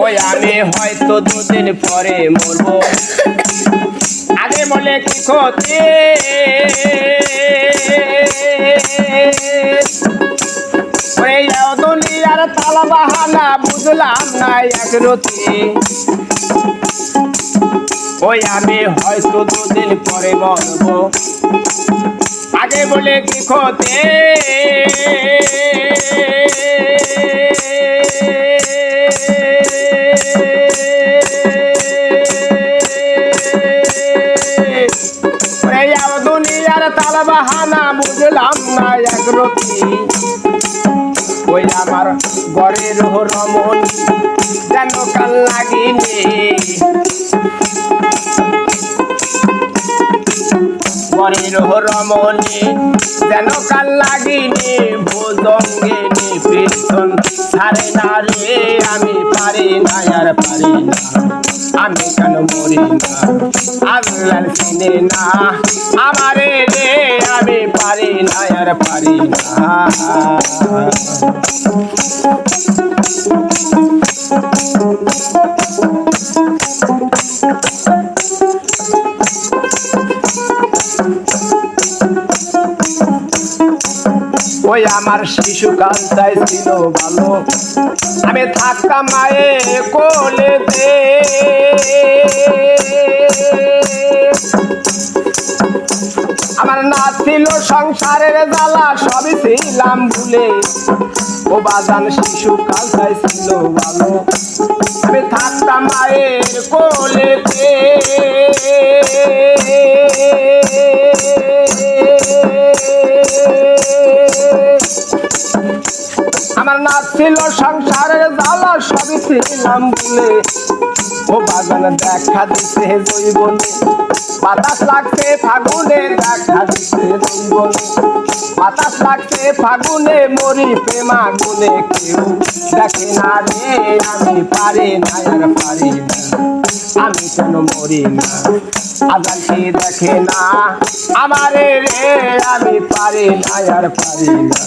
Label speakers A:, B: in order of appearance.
A: ওই আমি হয়তো দুদিন পরে মরবো, আগে বলে কি ক্ষতি। দুনিয়ার তালা বাহানা বুঝলাম না এক রতি। ওই আমি হয়তো দুদিন পরে মরবো, আগে বলে কি ক্ষতি। দুনিয়ার তালা বাহানা বুঝলাম না এক রতি। ওই আমার ঘরের রমন যেন কাল লাগিনি, ঘরের রমণী যেন কাল লাগিনি। ভোজঙ্গিনী পেছন ছাড়ে না রে, আমি পারি না আর পারি না, আমি কেন মরি না। আল্লাহ চিনে না আমারে রে, আমি পারি না আর পারি না। ওই আমার শিশুকাল চাইছিল ভালো, আমি থাকতাম মায়ের কোলেতে। আমার না ছিল সংসারের জ্বালা, সবই ছিলাম ভুলে। ও বাজান শিশুকাল চাইছিল ভালো, আমি থাকতাম মায়ের কোলেতে। আমার না ছিল সংসারের জ্বালা, সবই ছিলাম ভুলে। ও বাগান দেখা দিচ্ছে জৈবনে, বাতাস লাগছে ফাগুনে, দেখা দিচ্ছে জৈবনে, বাতাস লাগছে ফাগুনে। মরি প্রেমা গুনে, কেউ দেখে না রে, আমি পারি না আর পারি না, আমি কেন মরি না। আজানকে দেখে না আমারে রে, আমি পারি না আর পারি না।